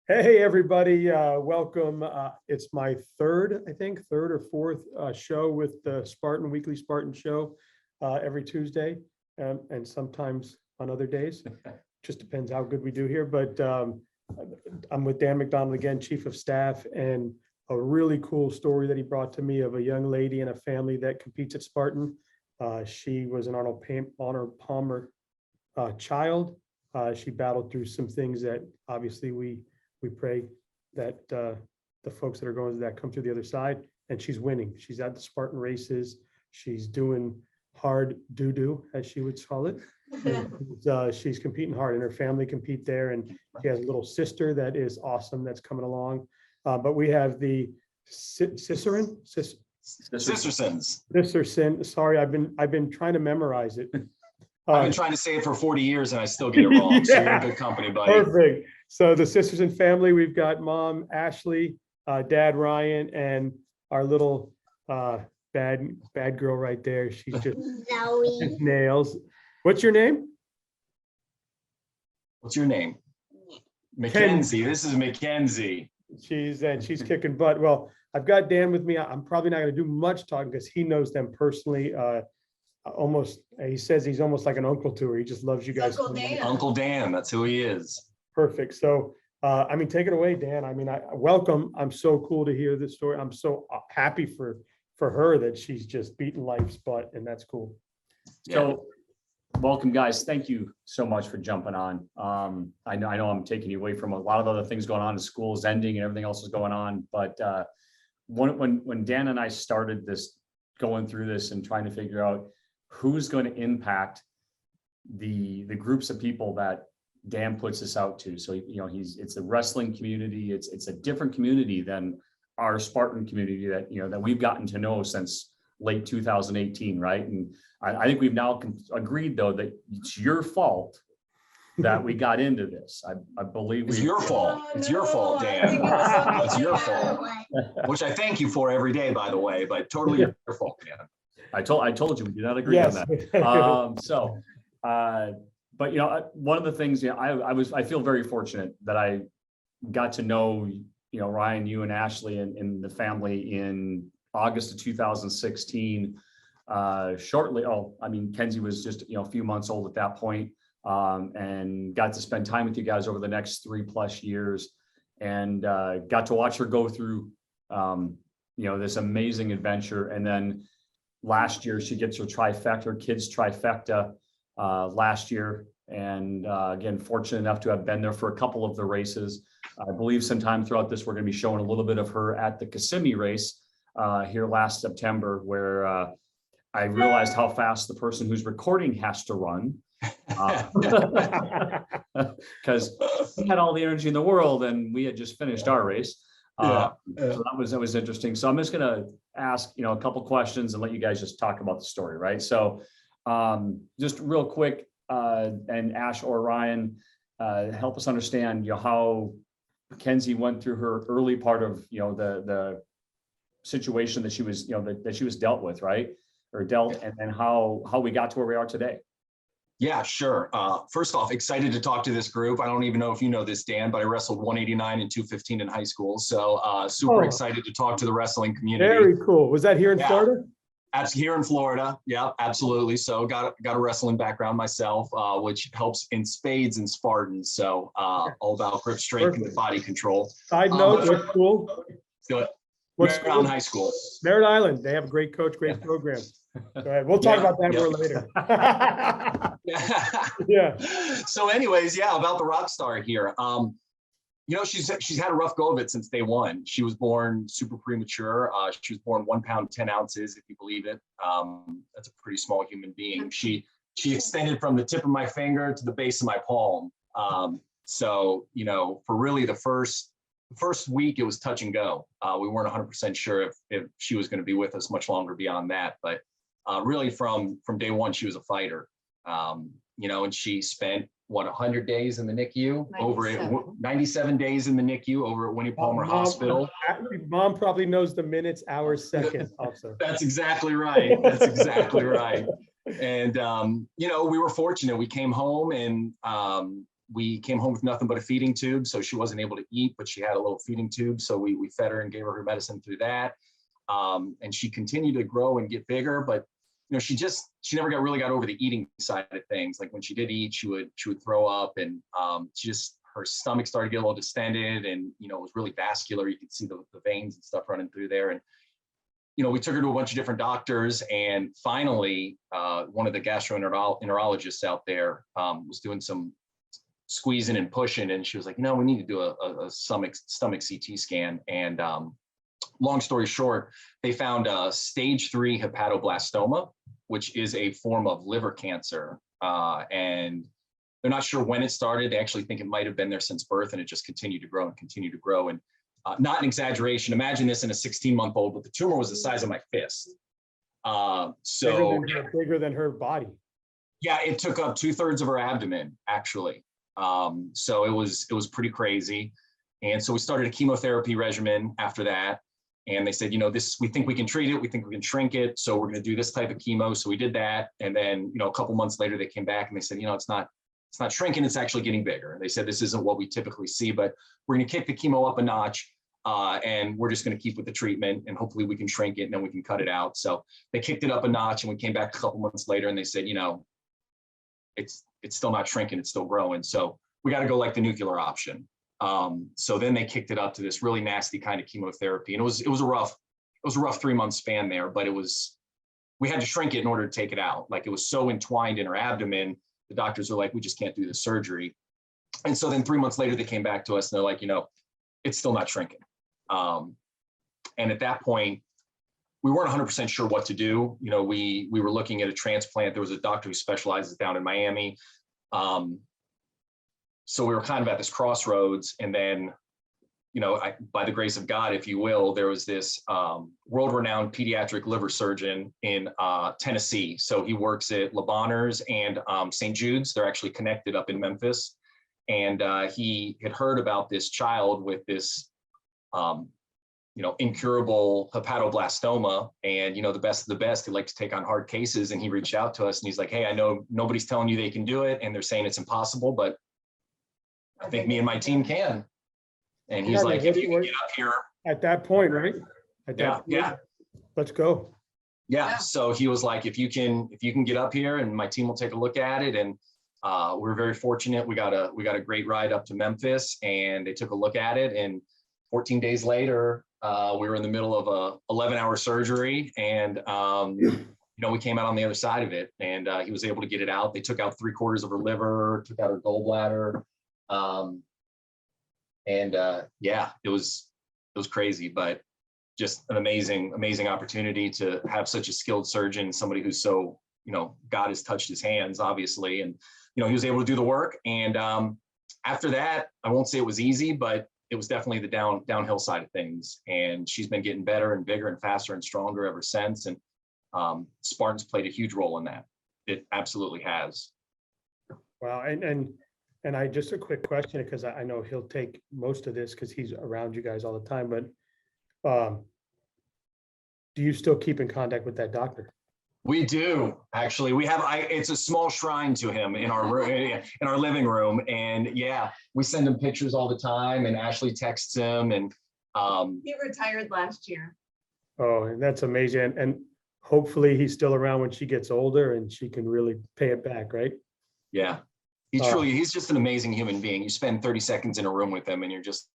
Hey, everybody. Welcome. It's my third or fourth show with the Weekly Spartan show every Tuesday and sometimes on other days. Just depends how good we do here. But I'm with Dan McDonald again, Chief of Staff, and a really cool story that he brought to me of a young lady and a family that competes at Spartan. She was an Arnold Palmer child. She battled through some things that obviously we pray that the folks that are going through that come through the other side, and she's winning. She's at the Spartan Races. She's doing hard doo-doo, as she would call it. She's competing hard, and her family compete there, and she has a little sister that is awesome that's coming along. But we have the Sisserson. Sorry, I've been trying to memorize it. I've been trying to say it for 40 years and I still get it wrong. So you're in good company, buddy. Perfect. So the Sisserson family, we've got Mom Ashley, Dad Ryan, and our little bad girl right there. She's just nails. What's your name? What's your name? Mackenzie. This is Mackenzie. She's kicking butt. Well, I've got Dan with me. I'm probably not going to do much talking because he knows them personally. He says he's almost like an uncle to her. He just loves you guys. Uncle Dan, that's who he is. Perfect. So, take it away, Dan. Welcome. I'm so cool to hear this story. I'm so happy for her that she's just beating life's butt, and that's cool. So, welcome, guys. Thank you so much for jumping on. I know I'm taking you away from a lot of other things going on. The school's ending and everything else is going on. But when Dan and I started going through this and trying to figure out who's going to impact the groups of people that Dan puts this out to. So, it's a wrestling community. It's a different community than our Spartan community that we've gotten to know since late 2018. Right. And I think we've now agreed, though, that it's your fault that we got into this. I believe it's your fault. It's your fault, Dan. It's your fault, which I thank you for every day, by the way, but totally your fault, Dan. I told you we do not agree on that. But one of the things, I feel very fortunate that I got to know, Ryan, you and Ashley and the family in August of 2016. Kenzie was just, a few months old at that point, and got to spend time with you guys over the next 3+ years, and got to watch her go through, this amazing adventure. And then last year, she gets her kids trifecta last year. And again, fortunate enough to have been there for a couple of the races. I believe sometime throughout this, we're going to be showing a little bit of her at the Kissimmee race here last September, where I realized how fast the person who's recording has to run. Because we had all the energy in the world and we had just finished our race. So that was interesting. So I'm just going to ask, a couple questions and let you guys just talk about the story, right? So just real quick, and Ash or Ryan, help us understand, how Kenzie went through her early part of, the situation that she was, that she was dealt with, right? Or dealt, and then how we got to where we are today. Yeah, sure. First off, excited to talk to this group. I don't even know if you know this, Dan, but I wrestled 189 and 215 in high school. So super excited to talk to the wrestling community. Very cool. Was that here in Florida? Here in Florida. Yeah, absolutely. So got a wrestling background myself, which helps in spades and Spartans. So all about grip strength and body control. Side note, what school? Merritt High School. Merritt Island. They have a great coach, great program. Go ahead. We'll talk about that more later. Yeah. So anyways, about the rock star here. She's had a rough go of it since day one. She was born super premature. She was born 1 pound, 10 ounces, if you believe it. That's a pretty small human being. She extended from the tip of my finger to the base of my palm. So, for really the first week, it was touch and go. We weren't 100% sure if she was going to be with us much longer beyond that. But really from day one, she was a fighter. And she spent 100 days in the NICU 97 days in the NICU over at Winnie Palmer Hospital. Mom probably knows the minutes, hours, seconds also. That's exactly right. That's exactly right. And, we were fortunate. We came home and, we came home with nothing but a feeding tube. So she wasn't able to eat, but she had a little feeding tube. So we fed her and gave her medicine through that. And she continued to grow and get bigger, but she never really got over the eating side of things. Like when she did eat, she would throw up, and her stomach started to get a little distended, and it was really vascular. You could see the veins and stuff running through there. And we took her to a bunch of different doctors, and finally one of the gastroenterologists out there was doing some squeezing and pushing, and she was like, we need to do a stomach CT scan. And long story short, they found stage 3 hepatoblastoma, which is a form of liver cancer. And they're not sure when it started. They actually think it might have been there since birth, and it just continued to grow and continue to grow. And not an exaggeration, imagine this in a 16-month-old, but the tumor was the size of my fist. Bigger than her body. Yeah, it took up 2/3 of her abdomen, actually. So it was pretty crazy. And so we started a chemotherapy regimen after that. And they said, we think we can treat it. We think we can shrink it. So we're going to do this type of chemo. So we did that. And then, a couple months later, they came back and they said, it's not shrinking. It's actually getting bigger. And they said, this isn't what we typically see, but we're going to kick the chemo up a notch. And we're just going to keep with the treatment, and hopefully we can shrink it and then we can cut it out. So they kicked it up a notch, and we came back a couple months later and they said, it's still not shrinking. It's still growing. So we got to go like the nuclear option. So then they kicked it up to this really nasty kind of chemotherapy. And it was a rough 3-month span there, but we had to shrink it in order to take it out. Like, it was so entwined in her abdomen. The doctors were like, we just can't do the surgery. And so then 3 months later, they came back to us and they're like, it's still not shrinking. And at that point, we weren't 100% sure what to do. We were looking at a transplant. There was a doctor who specializes down in Miami. So we were kind of at this crossroads, and then, by the grace of God, if you will, there was this world-renowned pediatric liver surgeon in Tennessee. So he works at Le Bonheurs and St. Jude's. They're actually connected up in Memphis. And he had heard about this child with this, incurable hepatoblastoma. And, the best of the best, he liked to take on hard cases. And he reached out to us and he's like, hey, I know nobody's telling you they can do it, and they're saying it's impossible, but I think me and my team can. And he's like, if you can get up here. At that point, right? Yeah. Let's go. Yeah. So he was like, if you can get up here, and my team will take a look at it. And we're very fortunate. We got a great ride up to Memphis, and they took a look at it. And 14 days later, we were in the middle of a 11-hour surgery, and we came out on the other side of it, and he was able to get it out. They took out 3/4 of her liver, took out her gallbladder. It was crazy, but just an amazing opportunity to have such a skilled surgeon, somebody who's so, God has touched his hands, obviously. And, he was able to do the work. And after that, I won't say it was easy, but it was definitely the downhill side of things. And she's been getting better and bigger and faster and stronger ever since. And Spartan's played a huge role in that. It absolutely has. Wow. And I just a quick question, because I know he'll take most of this because he's around you guys all the time, but do you still keep in contact with that doctor? We do, actually. We have, it's a small shrine to him in our living room. And yeah, we send him pictures all the time, and Ashley texts him, and he retired last year. Oh, and that's amazing. And hopefully he's still around when she gets older and she can really pay it back, right? Yeah. He's just an amazing human being. You spend 30 seconds in a room with him, and you're just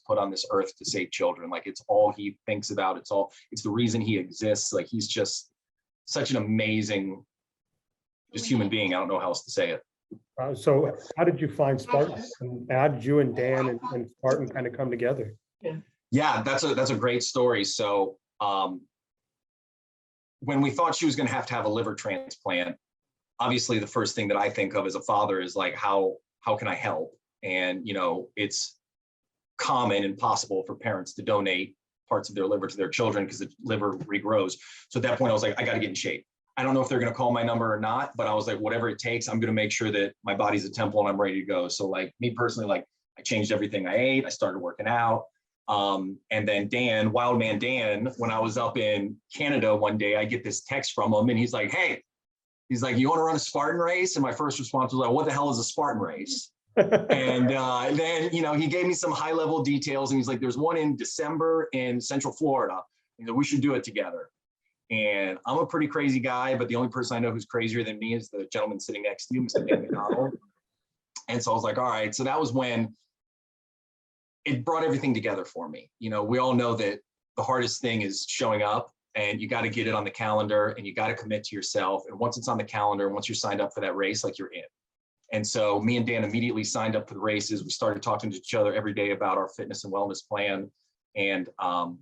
put on this earth to save children. Like, it's all he thinks about. It's the reason he exists. Like, he's just such an amazing, just human being. I don't know how else to say it. So how did you find Spartan? And how did you and Dan and Spartan kind of come together? Yeah, that's a great story. So when we thought she was going to have a liver transplant, obviously the first thing that I think of as a father is like, how can I help? And, it's common and possible for parents to donate parts of their liver to their children because the liver regrows. So at that point I was like, I got to get in shape. I don't know if they're going to call my number or not, but I was like, whatever it takes, I'm going to make sure that my body's a temple and I'm ready to go. So like me personally, like I changed everything I ate. I started working out. And then Dan, Wild Man Dan, when I was up in Canada one day, I get this text from him and he's like, hey, he's like, you want to run a Spartan race? And my first response was like, what the hell is a Spartan race? And then, he gave me some high level details and he's like, there's one in December in Central Florida. We should do it together. And I'm a pretty crazy guy, but the only person I know who's crazier than me is the gentleman sitting next to you, Mr. Dan McDonald. And so I was like, all right. So that was when it brought everything together for me. We all know that the hardest thing is showing up, and you got to get it on the calendar and you got to commit to yourself. And once it's on the calendar, once you're signed up for that race, like, you're in. And so me and Dan immediately signed up for the races. We started talking to each other every day about our fitness and wellness plan. And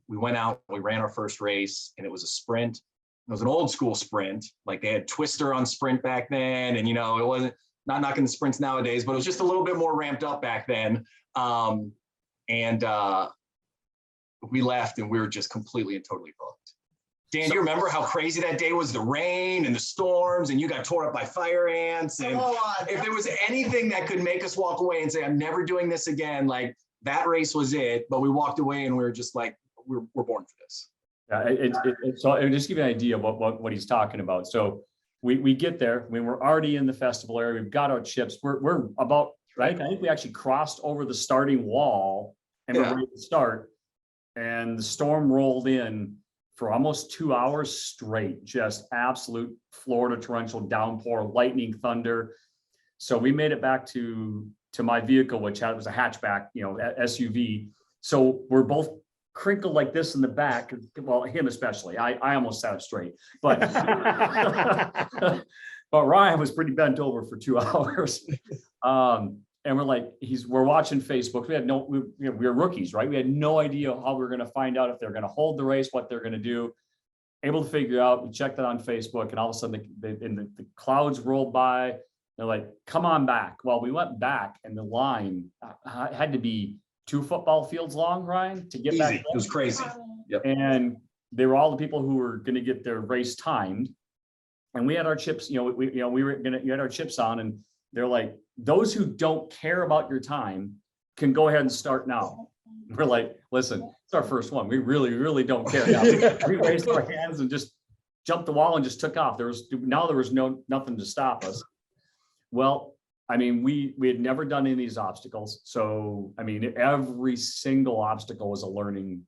we went out, we ran our first race, and it was a sprint. It was an old school sprint. Like, they had Twister on sprint back then. And, it wasn't, not knocking the sprints nowadays, but it was just a little bit more ramped up back then. We left and we were just completely and totally hooked. Dan, do you remember how crazy that day was? The rain and the storms, and you got tore up by fire ants. And if there was anything that could make us walk away and say, I'm never doing this again, like, that race was it. But we walked away and we were just like, we're born for this. So it just give you an idea of what he's talking about. So we get there, we're already in the festival area. We've got our chips. We're about, right? I think we actually crossed over the starting wall and we're ready to start. And the storm rolled in for almost 2 hours straight, just absolute Florida torrential downpour, lightning, thunder. So we made it back to my vehicle, which was a hatchback, SUV. So we're both crinkled like this in the back. Well, him especially. I almost sat up straight, but but Ryan was pretty bent over for 2 hours. And we're watching Facebook. We were rookies, right? We had no idea how we were going to find out if they're going to hold the race, what they're going to do. Able to figure out, we checked it on Facebook, and all of a sudden the clouds rolled by. They're like, come on back. Well, we went back, and the line had to be 2 football fields long, Ryan, to get back. It was crazy. Yep. And they were all the people who were going to get their race timed. And we had our chips, you had our chips on, and they're like, those who don't care about your time can go ahead and start now. We're like, listen, it's our first one. We really, really don't care. Now, we raised our hands and just jumped the wall and just took off. There was nothing to stop us. Well, we had never done any of these obstacles. So, every single obstacle was a learning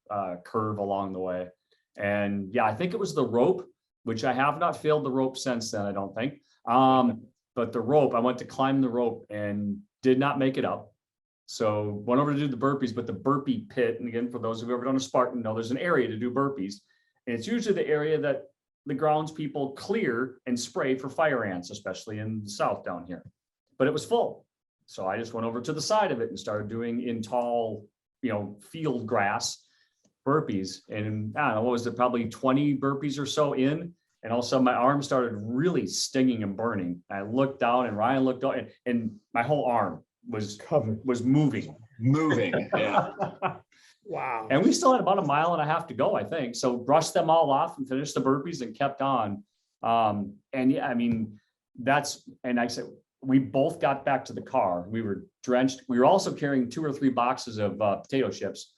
curve along the way. And yeah, I think it was the rope, which I have not failed the rope since then, I don't think. But the rope, I went to climb the rope and did not make it up. So went over to do the burpees, but the burpee pit, and again, for those who've ever done a Spartan, know there's an area to do burpees. And it's usually the area that the grounds people clear and spray for fire ants, especially in the south down here. But it was full. So I just went over to the side of it and started doing in tall, field grass burpees. And I don't know, what was it, probably 20 burpees or so in. And all of a sudden my arm started really stinging and burning. I looked down, and Ryan looked out, and my whole arm was moving. Yeah. Wow. And we still had about 1.5 miles to go, I think. So brushed them all off and finished the burpees and kept on. And yeah, and I said, we both got back to the car. We were drenched. We were also carrying 2 or 3 boxes of potato chips.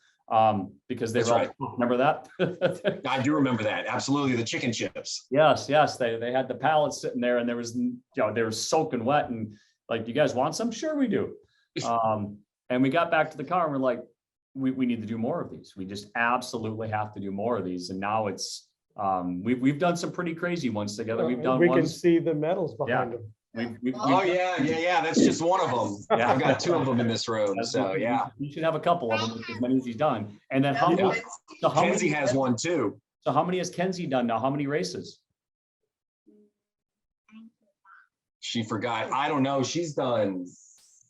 Because they were remember that? I do remember that. Absolutely. The chicken chips. Yes. They had the pallets sitting there, and there was, they were soaking wet, and like, you guys want some? Sure, we do. And we got back to the car and we're like, we need to do more of these. We just absolutely have to do more of these. And now it's, we've done some pretty crazy ones together. We've done we can see the medals behind them. Yeah. That's just one of them. Yeah, I've got 2 of them in this room. So yeah, you should have a couple of them, as many as he's done. And then Kenzie has one too. So how many has Kenzie done now? How many races? She forgot. I don't know. She's done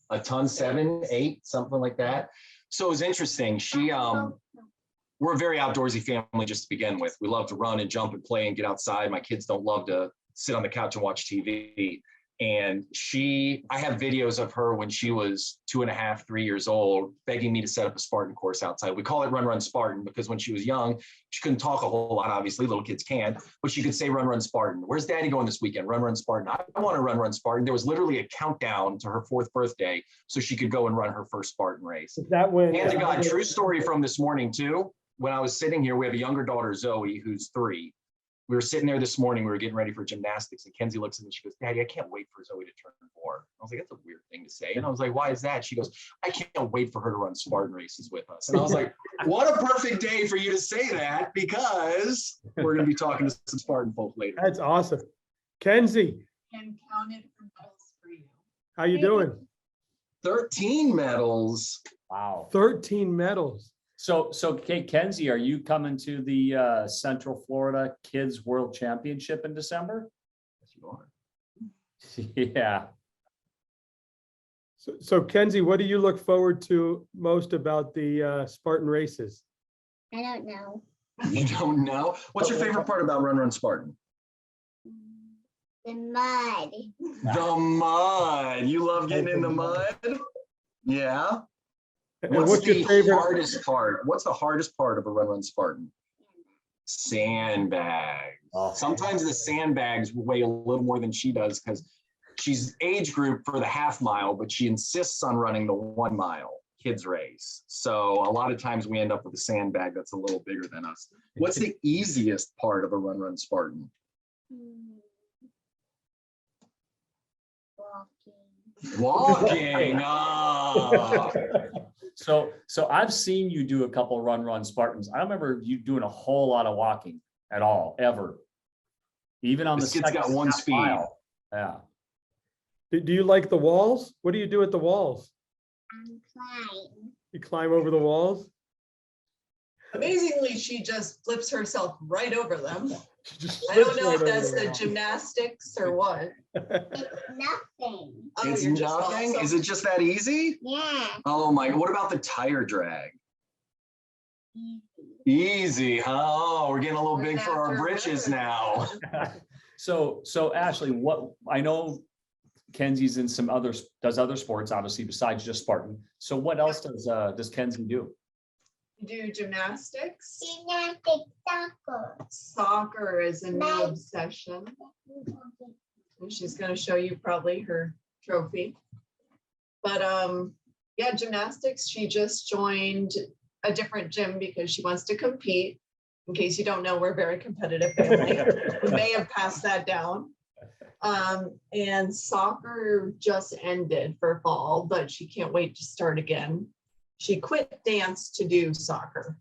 a ton, 7, 8, something like that. So it was interesting. We're a very outdoorsy family just to begin with. We love to run and jump and play and get outside. My kids don't love to sit on the couch and watch TV. And I have videos of her when she was 2.5, 3 years old, begging me to set up a Spartan course outside. We call it Run Spartan because when she was young, she couldn't talk a whole lot. Obviously, little kids can, but she could say Run Spartan. Where's Daddy going this weekend? Run Spartan. I want to Run Spartan. There was literally a countdown to her 4th birthday so she could go and run her first Spartan race. That when and God, true story from this morning too. When I was sitting here, we have a younger daughter, Zoe, who's 3. we were sitting there this morning, we were getting ready for gymnastics, and Kenzie looks at me, she goes, Daddy, I can't wait for Zoe to turn 4. I was like, that's a weird thing to say. And I was like, why is that? She goes, I can't wait for her to run Spartan races with us. And I was like, what a perfect day for you to say that, because we're going to be talking to some Spartan folk later. That's awesome. Kenzie, And counted for medals for you. how you doing? 13 medals. Wow. 13 medals. So okay, Kenzie, are you coming to the Central Florida Kids World Championship in December? Yes, you are. Yeah. So Kenzie, what do you look forward to most about the Spartan races? I don't know. You don't know? What's your favorite part about Run Run Spartan? The mud. The mud. You love getting in the mud? Yeah. And What's the your favorite? hardest part? What's the hardest part of a Run Run Spartan? Sandbags. Oh. Sometimes the sandbags weigh a little more than she does because she's age group for the half mile, but she insists on running the 1 mile kids race. So a lot of times we end up with a sandbag that's a little bigger than us. What's the easiest part of a Run Run Spartan? Walking. Walking. Ah. So I've seen you do a couple run Spartans. I don't remember you doing a whole lot of walking at all, ever. Even on This the kid's got second one half speed. mile. Yeah. Do you like the walls? What do you do at the walls? I'm flying. You climb over the walls? Amazingly, she just flips herself right over them. She just I don't flips know if right over that's the the wall. gymnastics or what. It's nothing. Oh, It's you're just nothing? awesome. Is it just that easy? Yeah. Oh my, what about the tire drag? Easy, huh? Oh, we're getting a little big for our After britches whatever. now. So Ashley, what I know Kenzie's in some does other sports, obviously, besides just Spartan. So what else does Kenzie do? Do gymnastics. Gymnastics, soccer. Soccer is a new Nice. obsession. And she's going to show you probably her trophy. But yeah, gymnastics, she just joined a different gym because she wants to compete. In case you don't know, we're a very competitive family. We may have passed that down. And soccer just ended for fall, but she can't wait to start again. She quit dance to do soccer.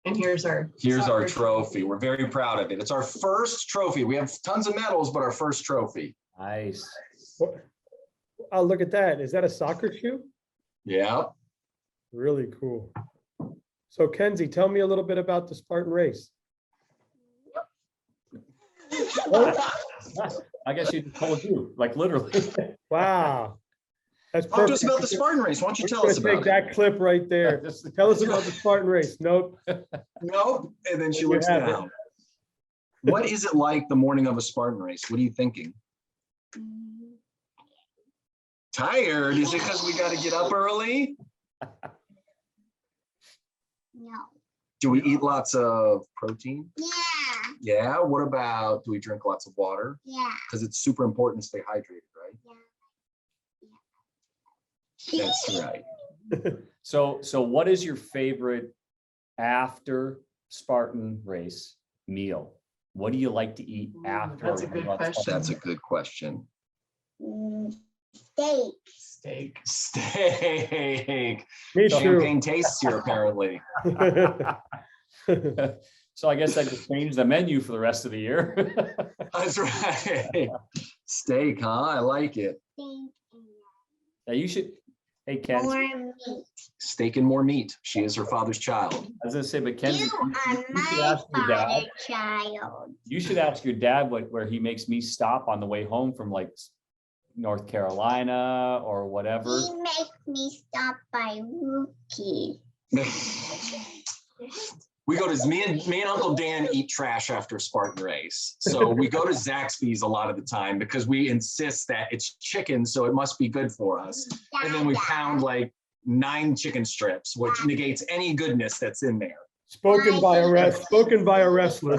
And here's our soccer trophy. We're very proud of it. It's our first trophy. We have tons of medals, but our first trophy. Nice. Oh, look at that. Is that a soccer shoe? Yeah. Really cool. So Kenzie, tell me a little bit about the Spartan race. I guess she told you, like literally. Wow. That's Talk to us perfect. about the Spartan race. Why don't you We're tell gonna us about take it? that clip right there. Tell us about the Spartan race. Nope. Nope. And then she You looks have it. down. What is it like the morning of a Spartan race? What are you thinking? Tired? Is it because we got to get up early? No. Do we eat lots of protein? Yeah. Yeah. What about, do we drink lots of water? Yeah. Because it's super important to stay hydrated, right? That's right. So what is your favorite after Spartan race meal? What do you like to eat after? That's a good question. That's a good question. Steak. steak. Steak. Me too. Champagne tastes here, apparently. So I guess I could change the menu for the rest of the year. That's right. Steak, huh? I like it. Steak Now you should, hey and Kenzie, more meat. Steak and more meat. She is her father's child. I was gonna say, but Kenzie, You are you should my ask your dad. father child. You should ask your dad where he makes me stop on the way home from like North Carolina or whatever. He makes me stop by Rookie. We go to me and Uncle Dan eat trash after Spartan race. So we go to Zaxby's a lot of the time because we insist that it's chicken, so it must be good for us. And then we pound like 9 chicken strips, which negates any goodness that's in there. Spoken by a wrestler.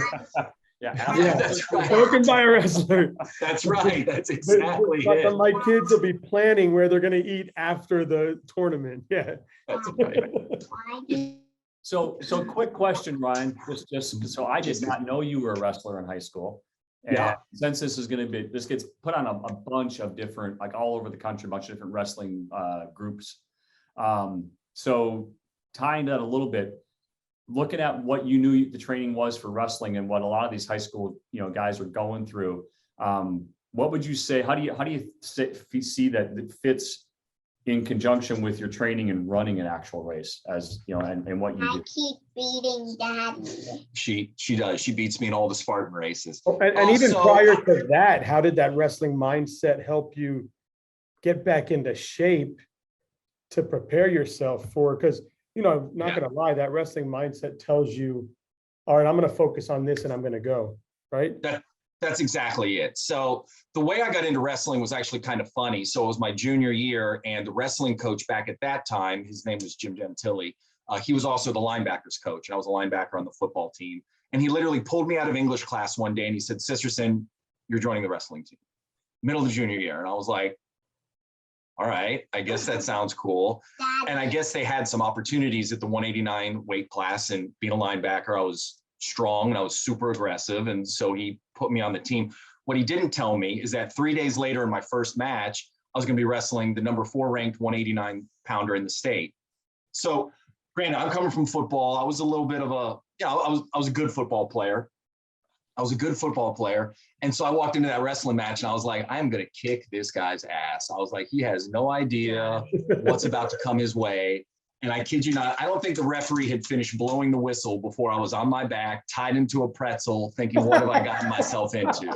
Yeah. Yeah. That's right. Spoken by a wrestler. That's right. That's exactly But it. my kids will be planning where they're going to eat after the tournament. Yeah. That's right. Why do So quick question, Ryan, just so I did not know you were a wrestler in high school. And Yeah. since this is going to be, this gets put on a bunch of different, like all over the country, a bunch of different wrestling groups. So tying that a little bit, looking at what you knew the training was for wrestling and what a lot of these high school, guys are going through. What would you say? How do you see that it fits in conjunction with your training and running an actual race, as and what you I do? keep beating Daddy. She does. She beats me in all the Spartan races. And even Also- prior to that, how did that wrestling mindset help you get back into shape to prepare yourself for, because, not Yeah. gonna lie, that wrestling mindset tells you, all right, I'm gonna focus on this and I'm gonna go, right? That's exactly it. So the way I got into wrestling was actually kind of funny. So it was my junior year, and the wrestling coach back at that time, his name was Jim Gentili. He was also the linebackers coach, and I was a linebacker on the football team. And he literally pulled me out of English class one day and he said, "Sisserson, you're joining the wrestling team." Middle of the junior year. And I was like, all right, I guess that sounds cool. And I guess they had some opportunities at the 189 weight class, and being a linebacker, I was strong and I was super aggressive. And so he put me on the team. What he didn't tell me is that 3 days later in my first match, I was going to be wrestling the number 4 ranked 189 pounder in the state. So granted, I'm coming from football. I was a little bit of I was a good football player. And so I walked into that wrestling match and I was like, I am going to kick this guy's ass. I was like, he has no idea what's about to come his way. And I kid you not, I don't think the referee had finished blowing the whistle before I was on my back, tied into a pretzel, thinking, what have I gotten myself into?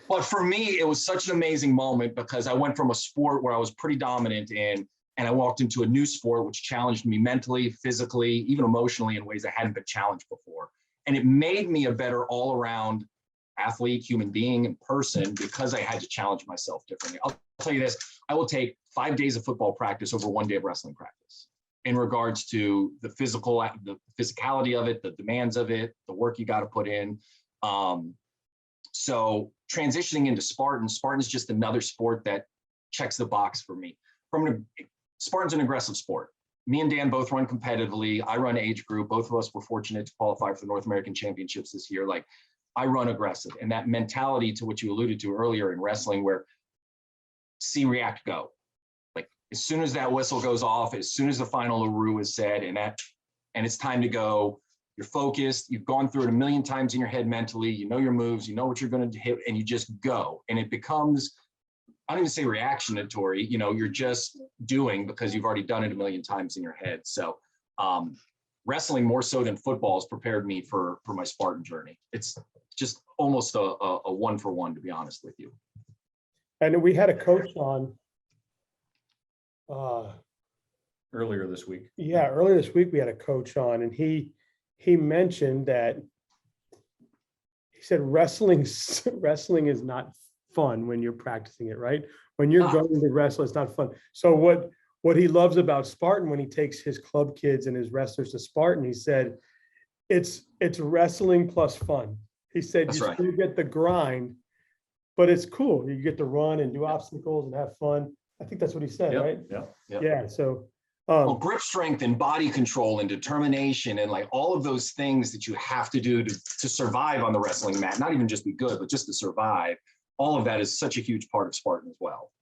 But for me, it was such an amazing moment because I went from a sport where I was pretty dominant in, and I walked into a new sport which challenged me mentally, physically, even emotionally in ways I hadn't been challenged before. And it made me a better all-around athlete, human being, and person because I had to challenge myself differently. I'll tell you this, I will take 5 days of football practice over 1 day of wrestling practice in regards to the physicality of it, the demands of it, the work you got to put in. So transitioning into Spartan is just another sport that checks the box for me. Spartan's an aggressive sport. Me and Dan both run competitively. I run age group. Both of us were fortunate to qualify for the North American Championships this year. Like, I run aggressive. And that mentality to what you alluded to earlier in wrestling, where see, react, go. Like, as soon as that whistle goes off, as soon as the final Aru is said, and it's time to go, you're focused, you've gone through it a million times in your head mentally, you know your moves, you know what you're going to hit, and you just go. And it becomes, I don't even say reactionatory, you're just doing because you've already done it a million times in your head. So wrestling, more so than football, has prepared me for my Spartan journey. It's just almost a 1-for-1, to be honest with you. And we had a coach on. Earlier this week. Yeah, earlier this week we had a coach on, and he mentioned that he said wrestling is not fun when you're practicing it, right? When you're going to wrestle, it's not fun. So what he loves about Spartan, when he takes his club kids and his wrestlers to Spartan, he said it's wrestling plus fun. He said That's you right. still get the grind, but it's cool. You get to run and do obstacles and have fun. I think that's what he said, right? Yeah. Yeah. So Well, grip strength and body control and determination and like all of those things that you have to do to survive on the wrestling mat, not even just be good, but just to survive. All of that is such a huge part of Spartan as well.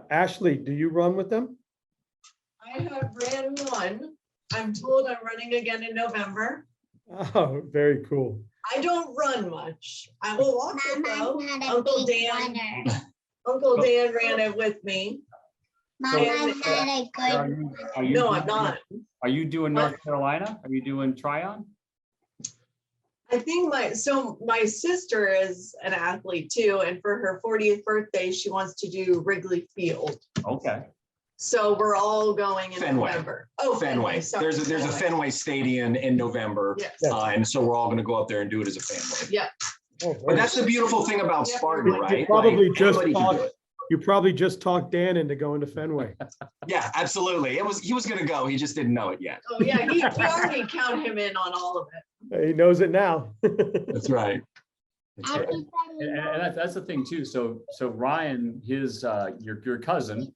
Ashley, do you run with them? I have ran one. I'm told I'm running again in November. Oh, very cool. I don't run much. I will walk it though. Mama's not a Uncle big Dan, runner. Uncle Dan ran it with me. Mama's not a good Are you No, doing- I'm not. Are you doing What? North Carolina? Are you doing Tryon? I think my sister is an athlete too, and for her 40th birthday, she wants to do Wrigley Field. Okay. So we're all going in Fenway. November. Oh, Fenway. sorry, There's a Fenway Stadium in November. Yes. And so we're all going to go up there and do it as a family. Yeah. Oh, But very that's the beautiful thing about Yeah. Spartan, You right? probably Like, just anybody can do thought- it. You probably just talked Dan into going to Fenway. Yeah, absolutely. He was going to go. He just didn't know it yet. Oh, yeah, we already count him in on all of it. He knows it now. That's right. That's right. And that's the thing too. So Ryan, his your cousin,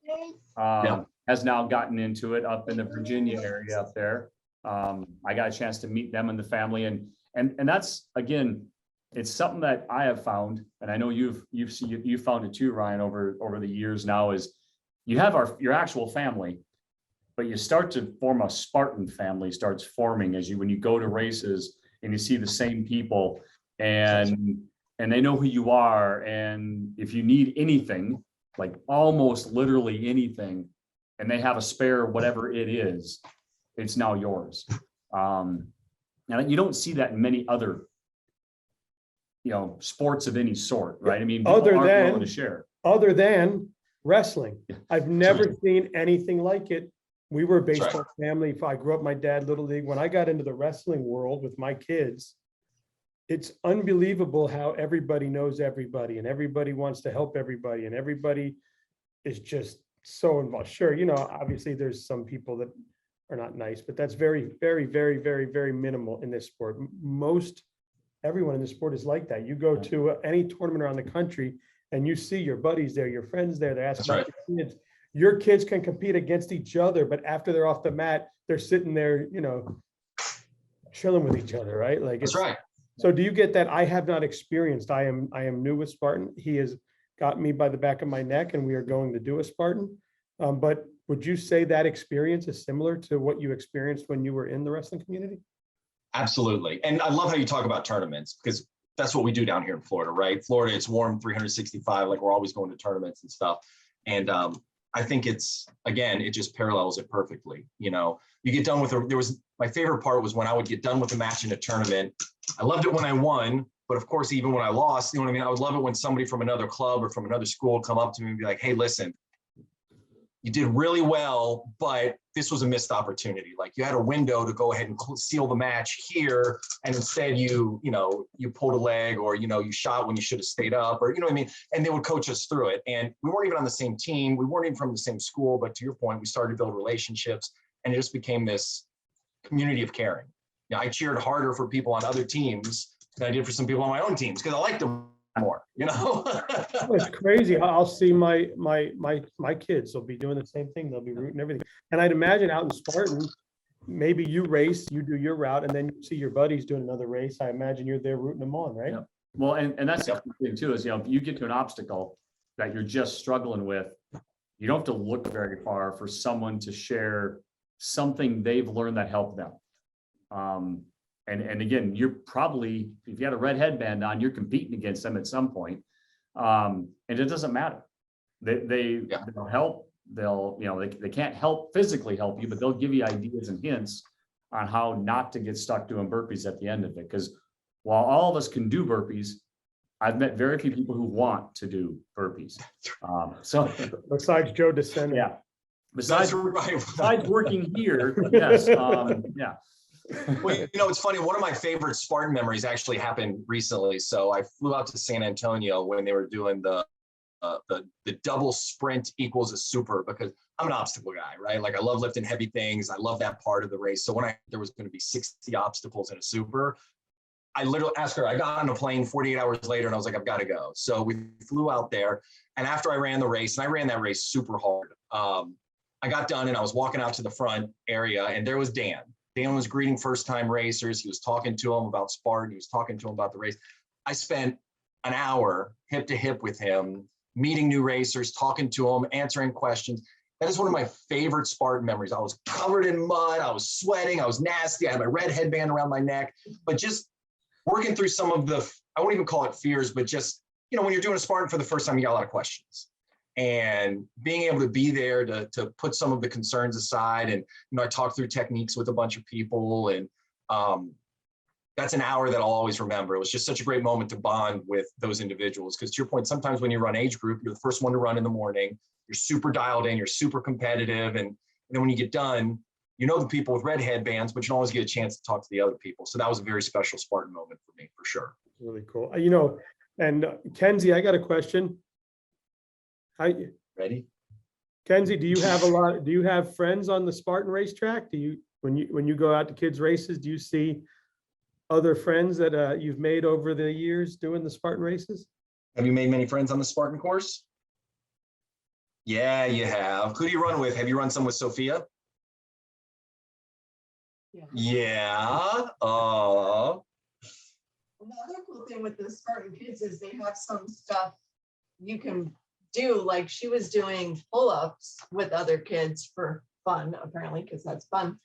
Yeah. has now gotten into it up in the Virginia area up there. I got a chance to meet them and the family, and that's, again, it's something that I have found, and I know you've found it too, Ryan, over the years now, is you have your actual family, but you start to form a Spartan family starts forming when you go to races and you see the same people, and they know who you are, and if you need anything, like almost literally anything, and they have a spare whatever it is, it's now yours. And you don't see that in many other, sports of any sort, right? I mean, people aren't willing to share. Other than wrestling, I've never Right. seen anything like it. We were a That's baseball family. I grew up, my dad, Little League. When I got into the wrestling world with my kids, it's unbelievable how everybody knows everybody and everybody wants to help everybody and everybody is just so involved. Sure, obviously there's some people that are not nice, but that's very, very, very, very, very minimal in this sport. Everyone in the sport is like that. You go to any tournament around the country and you see your buddies there, your friends there, they're asking That's about your kids. Your kids can compete against each other, but after they're off the mat, they're sitting there, chilling with each other, right? Like That's right. So do you get that? I have not experienced. I am new with Spartan. He has got me by the back of my neck and we are going to do a Spartan. But would you say that experience is similar to what you experienced when you were in the wrestling community? Absolutely. And I love how you talk about tournaments, because that's what we do down here in Florida, right? Florida, it's warm 365, like we're always going to tournaments and stuff. And I think it just parallels it perfectly. You get done with my favorite part was when I would get done with a match in a tournament. I loved it when I won, but of course, even when I lost, you know what I mean? I would love it when somebody from another club or from another school would come up to me and be like, hey, listen, you did really well, but this was a missed opportunity. Like you had a window to go ahead and seal the match here. And instead you pulled a leg, or, you shot when you should have stayed up, or, you know what I mean? And they would coach us through it. And we weren't even on the same team. We weren't even from the same school, but to your point, we started to build relationships and it just became this community of caring. I cheered harder for people on other teams than I did for some people on my own teams because I liked them more, It's crazy. I'll see my kids. They'll be doing the same thing. They'll be rooting everything. And I'd imagine out in Spartan, maybe you race, you do your route, and then you see your buddies doing another race. I imagine you're there rooting them on, right? Yep. Well, and that's the thing too, is, if you get to an obstacle that you're just struggling with, you don't have to look very far for someone to share something they've learned that helped them. And again, you're probably, if you had a red headband on, you're competing against them at some point. And it doesn't matter. They'll help. They can't physically help you, but they'll give you ideas and hints on how not to get stuck doing burpees at the end of it. Because while all of us can do burpees, I've met very few people who want to do burpees. So besides Joe DeSena. Yeah. Besides working here, yes. Yeah. Well, it's funny. One of my favorite Spartan memories actually happened recently. So I flew out to San Antonio when they were doing the double sprint equals a super, because I'm an obstacle guy, right? Like I love lifting heavy things. I love that part of the race. So when there was going to be 60 obstacles in a super, I literally asked her, I got on a plane 48 hours later and I was like, I've got to go. So we flew out there, and after I ran the race, and I ran that race super hard, I got done and I was walking out to the front area, and there was Dan. Dan was greeting first-time racers. He was talking to them about Spartan. He was talking to them about the race. I spent an hour hip to hip with him, meeting new racers, talking to them, answering questions. That is one of my favorite Spartan memories. I was covered in mud. I was sweating. I was nasty. I had my red headband around my neck, but just working through some of the, I won't even call it fears, but just, when you're doing a Spartan for the first time, you got a lot of questions. And being able to be there to put some of the concerns aside. And, I talked through techniques with a bunch of people, and that's an hour that I'll always remember. It was just such a great moment to bond with those individuals. Because to your point, sometimes when you run age group, you're the first one to run in the morning, you're super dialed in, you're super competitive. And then when you get done, the people with red headbands, but you always get a chance to talk to the other people. So that was a very special Spartan moment for me, for sure. Really cool. And Kenzie, I got a question. Ready? Kenzie, do you have friends on the Spartan racetrack? When you go out to kids' races, do you see other friends that you've made over the years doing the Spartan races? Have you made many friends on the Spartan course? Yeah, you have. Who do you run with? Have you run some with Sophia? Yeah. Oh. Another cool thing with the Spartan kids is they have some stuff you can do, like she was doing pull-ups with other kids for fun, apparently, because that's fun.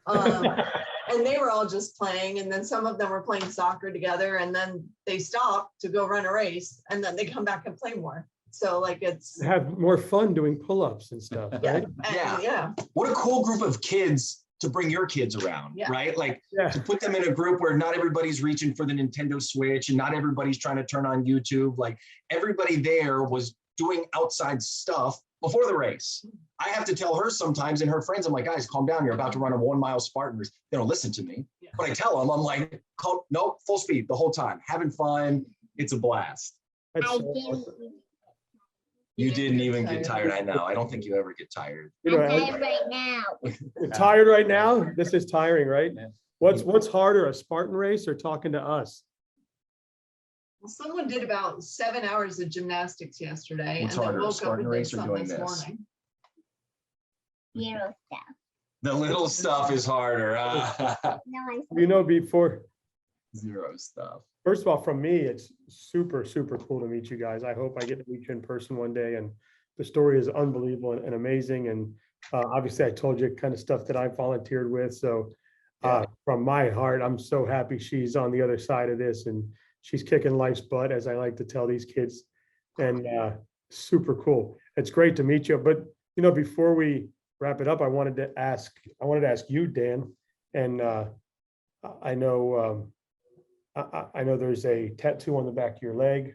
And they were all just playing, and then some of them were playing soccer together, and then they stopped to go run a race, and then they come back and play more. So like it's Have more fun doing pull-ups and stuff, yeah, right? and, yeah. What a cool group of kids to bring your kids around, Yeah. right? Like Yeah. to put them in a group where not everybody's reaching for the Nintendo Switch and not everybody's trying to turn on YouTube. Like everybody there was doing outside stuff before the race. I have to tell her sometimes and her friends, I'm like, guys, calm down. You're about to run a 1 mile Spartan race. They don't listen to me. Yeah. But I tell them, I'm like, no, full speed the whole time, having fun. It's a blast. That's I so didn't. awesome. You didn't even get tired. I know. I don't think you ever get tired. You know, I'm tired right now. you're tired right now? This is tiring, right? Yeah. What's harder, a Spartan race or talking to us? Well, someone did about 7 hours of gymnastics yesterday, What's and then harder, a woke up Spartan and did race or something doing this this? morning. Zero stuff. The little stuff is harder. No, I'm You know, before, Zero stuff. first of all, from me, it's super, super cool to meet you guys. I hope I get to meet you in person one day. And the story is unbelievable and amazing. And obviously, I told you kind of stuff that I volunteered with. So from my heart, I'm so happy she's on the other side of this and she's kicking life's butt, as I like to tell these kids. And super cool. It's great to meet you. But you know, before we wrap it up, I wanted to ask you, Dan, and I know. I know there's a tattoo on the back of your leg.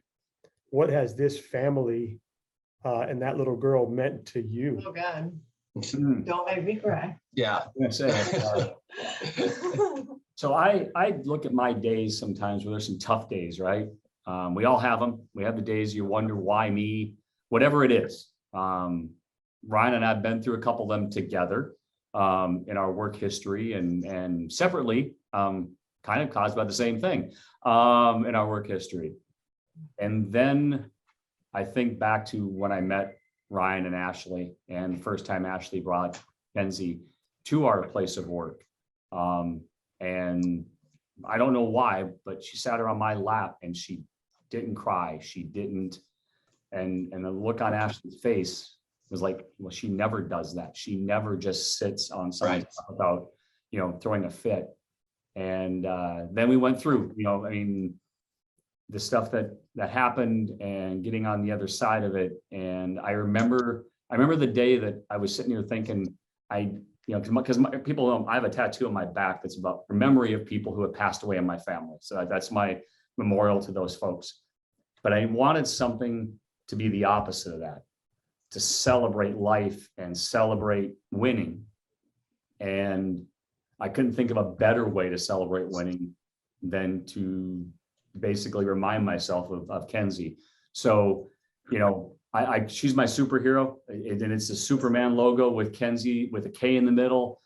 What has this family and that little girl meant to you? Oh God, Hmm. don't make me cry. Yeah. That's it. So I look at my days sometimes where there's some tough days, right? We all have them. We have the days you wonder why me, whatever it is. Ryan and I have been through a couple of them together in our work history and separately, kind of caused by the same thing in our work history. And then I think back to when I met Ryan and Ashley, and the first time Ashley brought Kenzie to our place of work. And I don't know why, but she sat her on my lap and she didn't cry. She didn't. And the look on Ashley's face was like, well, she never does that. She never just sits on something without, throwing a fit. And then we went through, I mean, the stuff that happened and getting on the other side of it. And I remember the day that I was sitting here thinking, because people know I have a tattoo on my back that's about the memory of people who have passed away in my family. So that's my memorial to those folks. But I wanted something to be the opposite of that, to celebrate life and celebrate winning. And I couldn't think of a better way to celebrate winning than to basically remind myself of Kenzie. So, she's my superhero, and it's a Superman logo with Kenzie with a K in the middle,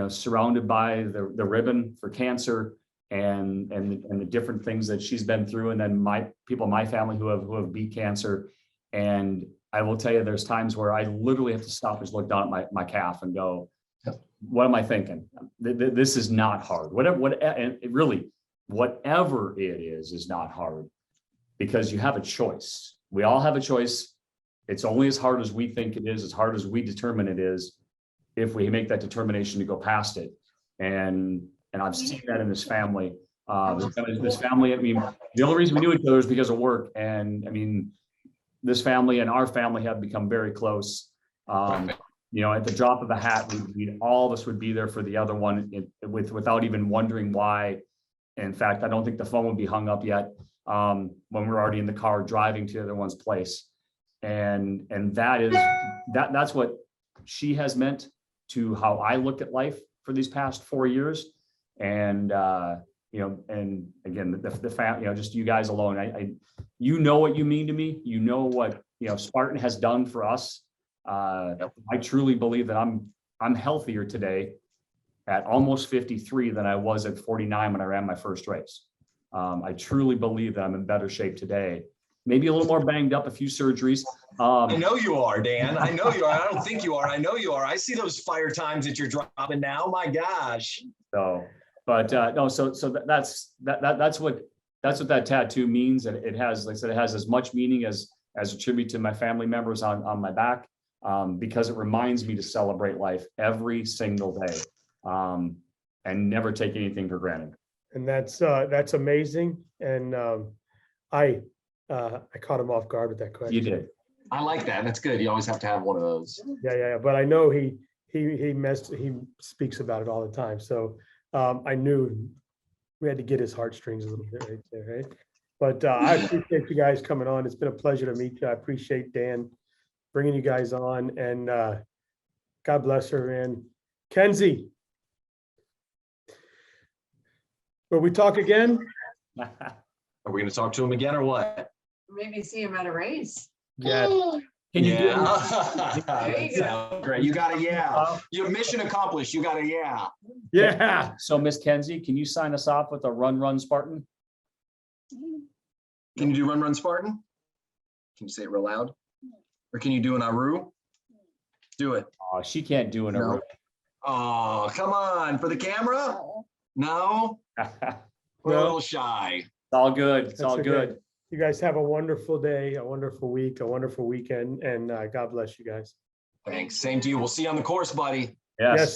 surrounded by the ribbon for cancer and the different things that she's been through. And then my family who have beat cancer. And I will tell you, there's times where I literally have to stop and just look down at my calf and go, what am I thinking? This is not hard. Whatever it is not hard, because you have a choice. We all have a choice. It's only as hard as we think it is, as hard as we determine it is, if we make that determination to go past it. And I've seen that in this family. This family, I mean, the only reason we knew each other is because of work. And I mean, this family and our family have become very close. At the drop of a hat, all of us would be there for the other one without even wondering why. In fact, I don't think the phone would be hung up yet when we're already in the car driving to the other one's place. And that's what she has meant to how I look at life for these past 4 years. And and again, the family, just you guys alone, what you mean to me. What Spartan has done for us. I truly believe that I'm healthier today at almost 53 than I was at 49 when I ran my first race. I truly believe that I'm in better shape today. maybe a little more banged up, a few surgeries. I know you are, Dan. I know you are. I don't think you are. I know you are. I see those fire times that you're dropping now. My gosh. So, but no, so that's what that tattoo means. And it has, like I said, it has as much meaning as a tribute to my family members on my back, because it reminds me to celebrate life every single day, and never take anything for granted. And that's amazing. And I caught him off guard with that question. You did. I like that. That's good. You always have to have one of those. Yeah. But I know he speaks about it all the time. So I knew we had to get his heartstrings a little bit right there, right? But I appreciate you guys coming on. It's been a pleasure to meet you. I appreciate Dan bringing you guys on, and God bless her. And Kenzie, will we talk again? Are we going to talk to him again or what? Maybe see him at a race. Yeah. Can you do it? There you go. Sounds great. You got a yeah. Your mission accomplished. You got a yeah. Yeah. So Miss Kenzie, can you sign us off with a run Spartan? Can you do run Spartan? Can you say it real loud? Or can you do an Aru? Do it. Oh, she can't do an No. Oh, come on. For the camera? No? We're a little shy. It's all good. It's That's all okay. good. You guys have a wonderful day, a wonderful week, a wonderful weekend, and God bless you guys. Thanks. Same to you. We'll see you on the course, buddy. Yes. Yes.